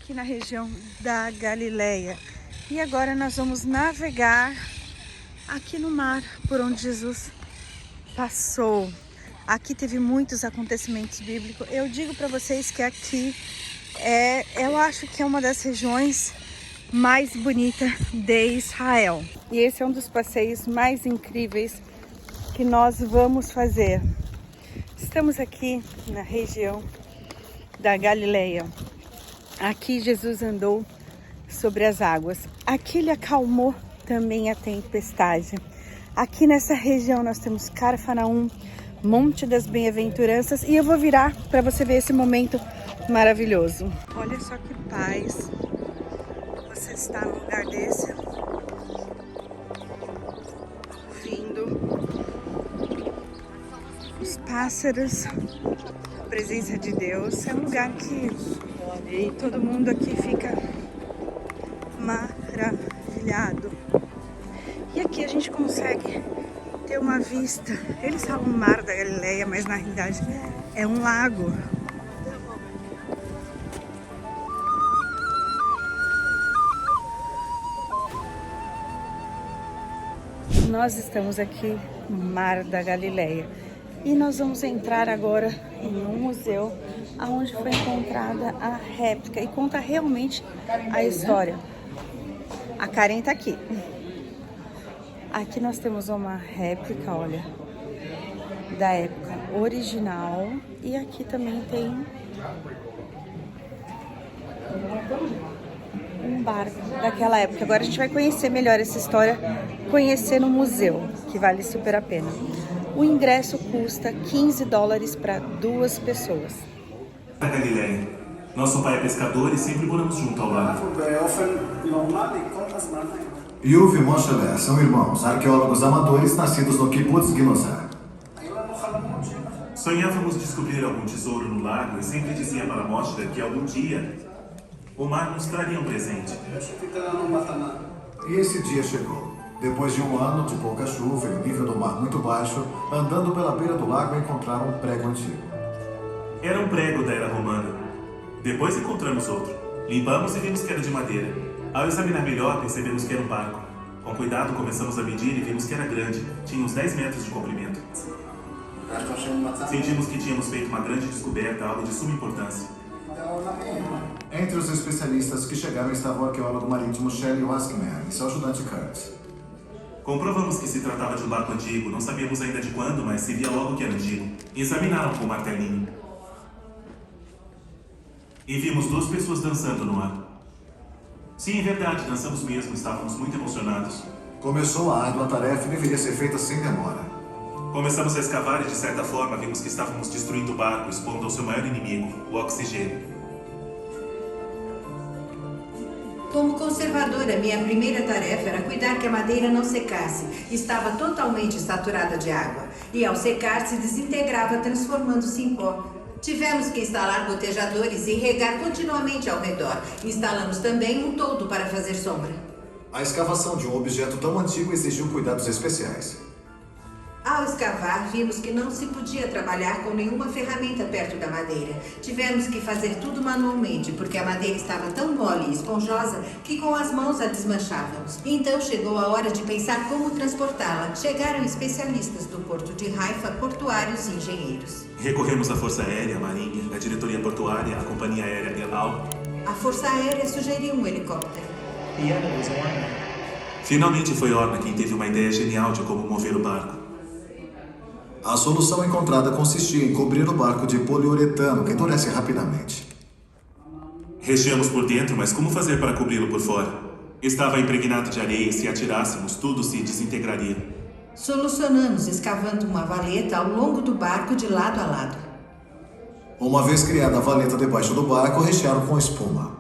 aqui na região da Galileia. E agora nós vamos navegar aqui no mar por onde Jesus passou. Aqui teve muitos acontecimentos bíblicos. Eu digo para vocês que aqui eu acho que é uma das regiões mais bonitas de Israel. E esse é um dos passeios mais incríveis que nós vamos fazer. Estamos aqui na região da Galileia. Aqui Jesus andou sobre as águas. Aqui ele acalmou também a tempestade. Aqui nessa região nós temos Carfanaum, Monte das Bem-aventuranças, e eu vou virar para você ver esse momento maravilhoso. Olha só que paz você está num lugar desse, ouvindo os pássaros, a presença de Deus. É um lugar que todo mundo aqui fica maravilhado. E aqui a gente consegue ter uma vista. Eles falam Mar da Galileia, mas na realidade é um lago. Nós estamos aqui no Mar da Galileia e nós vamos entrar agora em um museu onde foi encontrada a réplica e conta realmente a história. A Karen tá aqui. Aqui nós temos uma réplica, olha, da época original, e aqui também tem um barco daquela época. Agora a gente vai conhecer melhor essa história, conhecer no museu, que vale super a pena. O ingresso custa $15 para 2 pessoas. Da Galileia. Nosso pai é pescador e sempre moramos junto ao lago. Yuvi e Moshe são irmãos, arqueólogos amadores nascidos no Kibbutz Ginozar. Sonhávamos descobrir algum tesouro no lago e sempre dizia para Moshe que algum dia o mar nos traria um presente. E esse dia chegou. Depois de um ano de pouca chuva e o nível do mar muito baixo, andando pela beira do lago encontraram um prego antigo. Era um prego da era romana. Depois encontramos outro. Limpamos e vimos que era de madeira. Ao examinar melhor, percebemos que era um barco. Com cuidado, começamos a medir e vimos que era grande. Tinha uns 10 metros de comprimento. Sentimos que tínhamos feito uma grande descoberta, algo de suma importância. Entre os especialistas que chegaram estava o arqueólogo marítimo Shelley Waskman e seu ajudante Kurt. Comprovamos que se tratava de um barco antigo. Não sabíamos ainda de quando, mas se via logo que era antigo. Examinaram com o martelinho. E vimos 2 pessoas dançando no ar. Sim, é verdade, dançamos mesmo, estávamos muito emocionados. Começou a árdua tarefa e deveria ser feita sem demora. Começamos a escavar e, de certa forma, vimos que estávamos destruindo o barco, expondo ao seu maior inimigo, o oxigênio. Como conservadora, minha primeira tarefa era cuidar que a madeira não secasse. Estava totalmente saturada de água e, ao secar, se desintegrava, transformando-se em pó. Tivemos que instalar gotejadores e regar continuamente ao redor. Instalamos também um toldo para fazer sombra. A escavação de um objeto tão antigo exigiu cuidados especiais. Ao escavar, vimos que não se podia trabalhar com nenhuma ferramenta perto da madeira. Tivemos que fazer tudo manualmente, porque a madeira estava tão mole e esponjosa que com as mãos a desmanchávamos. Então chegou a hora de pensar como transportá-la. Chegaram especialistas do porto de Haifa, portuários e engenheiros. Recorremos à Força Aérea, à Marinha, à Diretoria Portuária, à Companhia Aérea El Al. A Força Aérea sugeriu um helicóptero. Finalmente foi Orna quem teve uma ideia genial de como mover o barco. A solução encontrada consistia em cobrir o barco de poliuretano que endurece rapidamente. Recheamos por dentro, mas como fazer para cobri-lo por fora? Estava impregnado de areia e se atirássemos, tudo se desintegraria. Solucionamos escavando uma valeta ao longo do barco de lado a lado. Uma vez criada a valeta debaixo do barco, rechearam com espuma.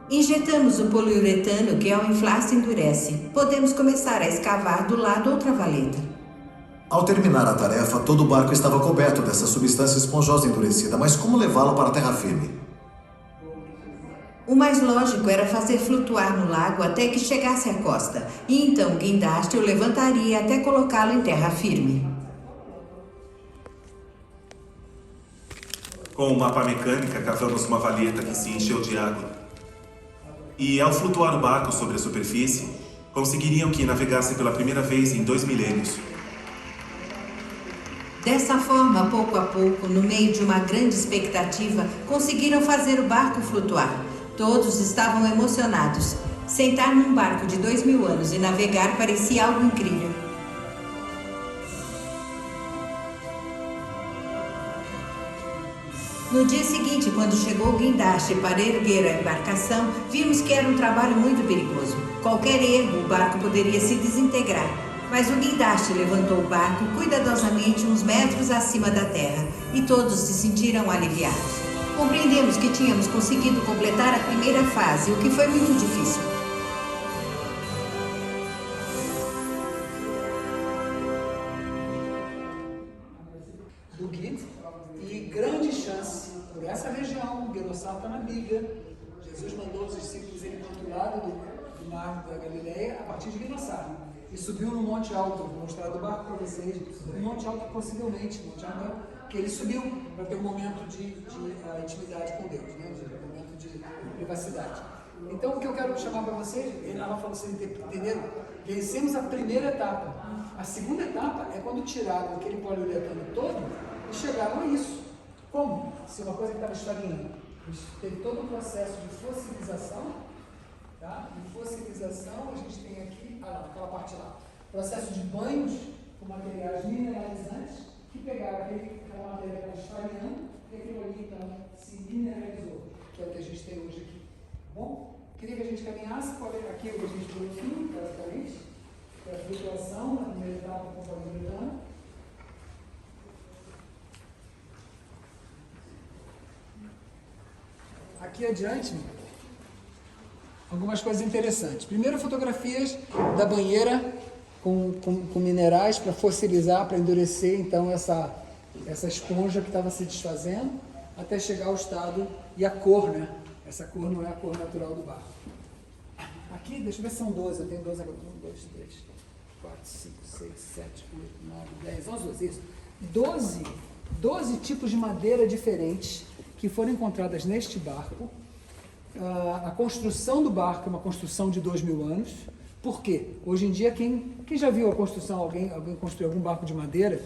Injetamos o poliuretano que ao inflar se endurece. Podemos começar a escavar do lado outra valeta. Ao terminar a tarefa, todo o barco estava coberto dessa substância esponjosa endurecida, mas como levá-la para a terra firme? O mais lógico era fazer flutuar no lago até que chegasse à costa, e então o guindaste o levantaria até colocá-lo em terra firme. Com uma pá mecânica, cavamos uma valeta que se encheu de água. E ao flutuar o barco sobre a superfície, conseguiriam que navegasse pela primeira vez em 2 milênios. Dessa forma, pouco a pouco, no meio de uma grande expectativa, conseguiram fazer o barco flutuar. Todos estavam emocionados. Sentar num barco de 2000 anos e navegar parecia algo incrível. No dia seguinte, quando chegou o guindaste para erguer a embarcação, vimos que era um trabalho muito perigoso. Qualquer erro, o barco poderia se desintegrar. Mas o guindaste levantou o barco cuidadosamente uns metros acima da terra e todos se sentiram aliviados. Compreendemos que tínhamos conseguido completar a primeira fase, o que foi muito difícil. Do Git, e grande chance por essa região, Guenossar está na Bíblia. Jesus mandou os discípulos irem para o outro lado do mar da Galileia a partir de Guenossar. E subiu no Monte Alto, vou mostrar do barco para vocês, um Monte Alto possivelmente, Monte Alto, que ele subiu para ter um momento de intimidade com Deus, né? Um momento de privacidade. Então o que eu quero chamar para vocês, ela falou assim, entenderam? Vencemos a primeira etapa. A segunda etapa é quando tiraram aquele poliuretano todo e chegaram a isso. Como? Se uma coisa que estava estagnando. Teve todo um processo de fossilização, tá? De fossilização, a gente tem aqui, aquela parte lá, processo de banhos com materiais mineralizantes que pegaram aquela matéria que estava estagnando e aquilo ali então se mineralizou, que é o que a gente tem hoje aqui. Tá bom? Queria que a gente caminhasse aqui o que a gente viu no fim, basicamente, que é a flutuação na primeira etapa com o poliuretano. Aqui adiante, algumas coisas interessantes. Primeiro, fotografias da banheira com minerais para fossilizar, para endurecer então essa esponja que estava se desfazendo, até chegar ao estado e a cor, né? Essa cor não é a cor natural do barro. Aqui, deixa eu ver se são 12, eu tenho 12 agora. 1, 2, 3, 4, 5, 6, 7, 8, 9, 10, 11, 12, isso. 12 tipos de madeira diferentes que foram encontradas neste barco. A construção do barco é uma construção de 2000 anos. Por quê? Hoje em dia, quem já viu a construção, alguém construiu algum barco de madeira,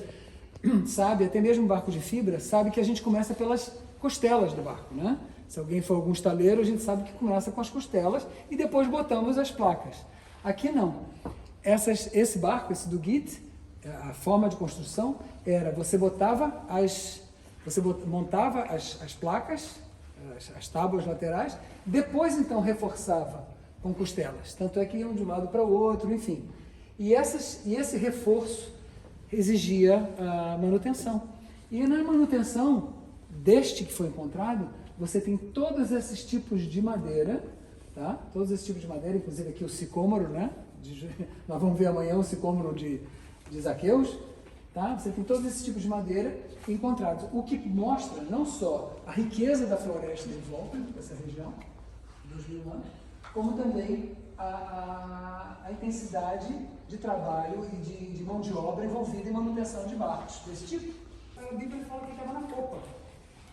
sabe, até mesmo um barco de fibra, sabe que a gente começa pelas costelas do barco, né? Se alguém for algum estaleiro, a gente sabe que começa com as costelas e depois botamos as placas. Aqui não. Esse barco, esse do Git, a forma de construção era, você montava as placas, as tábuas laterais, depois então reforçava com costelas. Tanto é que iam de um lado para o outro, enfim. E esse reforço exigia manutenção. E na manutenção deste que foi encontrado, você tem todos esses tipos de madeira, tá? Todos esses tipos de madeira, inclusive aqui o sicômoro, né? Nós vamos ver amanhã o sicômoro de Zaqueus, tá? Você tem todos esses tipos de madeira encontrados, o que mostra não só a riqueza da floresta em volta dessa região, 2000 anos, como também a intensidade de trabalho e de mão de obra envolvida em manutenção de barcos desse tipo. A Bíblia fala que estava na popa.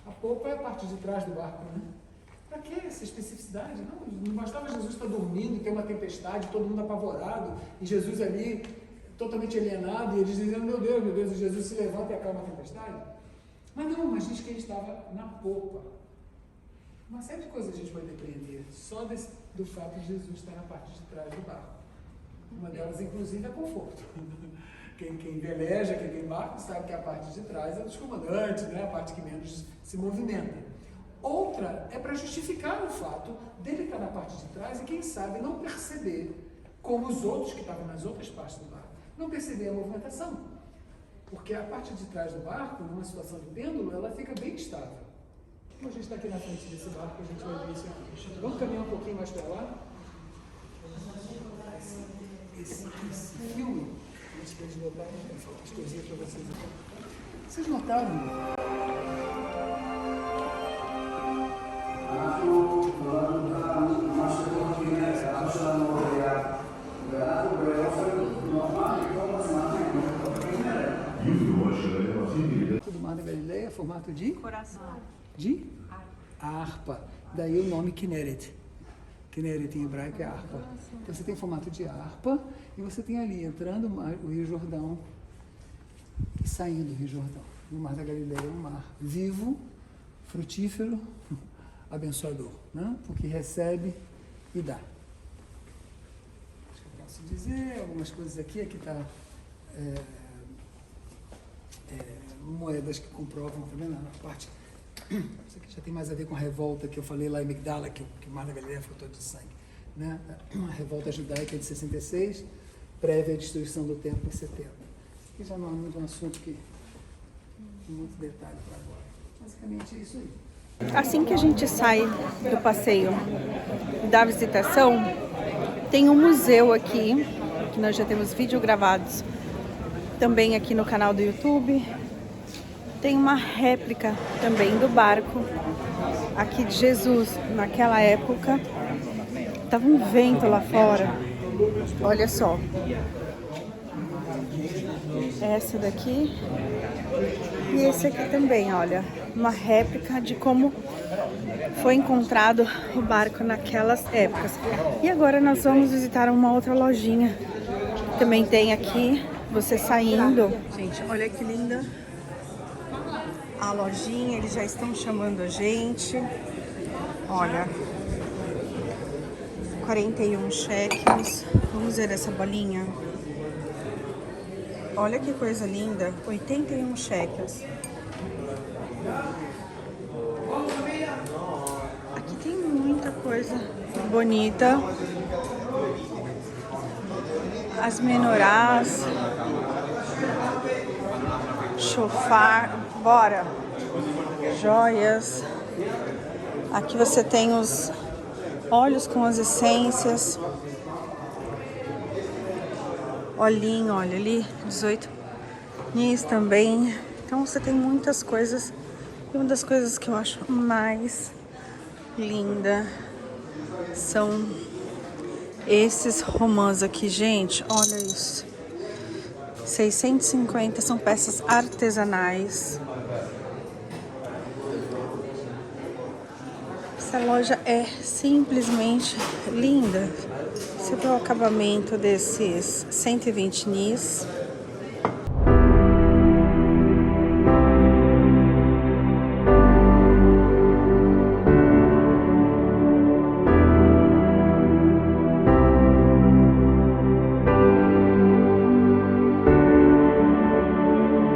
A popa é a parte de trás do barco, né? Para que essa especificidade? Não bastava Jesus estar dormindo e ter uma tempestade, todo mundo apavorado, e Jesus ali totalmente alienado, e eles dizendo, meu Deus, e Jesus se levanta e acalma a tempestade. Mas não, mas diz que ele estava na popa. Uma série de coisas a gente pode depreender só do fato de Jesus estar na parte de trás do barco. Uma delas, inclusive, é conforto. Quem veleja, quem tem barco, sabe que a parte de trás é dos comandantes, né? A parte que menos se movimenta. Outra é para justificar o fato dele estar na parte de trás e, quem sabe, não perceber, como os outros que estavam nas outras partes do barco, não perceber a movimentação. Porque a parte de trás do barco, numa situação de pêndulo, ela fica bem estável. Como a gente está aqui na frente desse barco, a gente vai ver isso aqui. Vamos caminhar um pouquinho mais para lá? Esse filme, antes de eles botarem, vou falar umas coisinhas para vocês aqui. Vocês notaram? Do Mar da Galileia, formato de? Coração. De? Harpa. Daí o nome Kinneret. Kineret em hebraico é harpa. Então você tem formato de harpa e você tem ali entrando o Rio Jordão e saindo do Rio Jordão. No Mar da Galileia é um mar vivo, frutífero, abençoador, né? Porque recebe e dá. Acho que eu posso dizer algumas coisas aqui. Aqui está moedas que comprovam, tá vendo? A parte, isso aqui já tem mais a ver com a revolta que eu falei lá em Migdala, que o Mar da Galileia ficou todo de sangue, né? A revolta judaica de 66, prévia à destruição do templo em 70. Isso aqui já não é muito um assunto que muito detalhe para agora. Basicamente é isso aí. Assim que a gente sai do passeio da visitação, tem um museu aqui, que nós já temos vídeos gravados também aqui no canal do YouTube. Tem uma réplica também do barco aqui de Jesus. Naquela época, estava um vento lá fora. Olha só. Essa daqui e esse aqui também, olha, uma réplica de como foi encontrado o barco naquelas épocas. E agora nós vamos visitar uma outra lojinha que também tem aqui, você saindo. Gente, olha que linda a lojinha, eles já estão chamando a gente. Olha, 41 shekels. Vamos ver essa bolinha. Olha que coisa linda, 81 shekels. Aqui tem muita coisa bonita. As menorás, chofar, bora, joias. Aqui você tem os óleos com as essências. Olhinho, olha ali, 18 nis também. Então você tem muitas coisas. E uma das coisas que eu acho mais linda são esses romãs aqui, gente. Olha isso. 650, são peças artesanais. Essa loja é simplesmente linda. Você vê o acabamento desses 120 nis.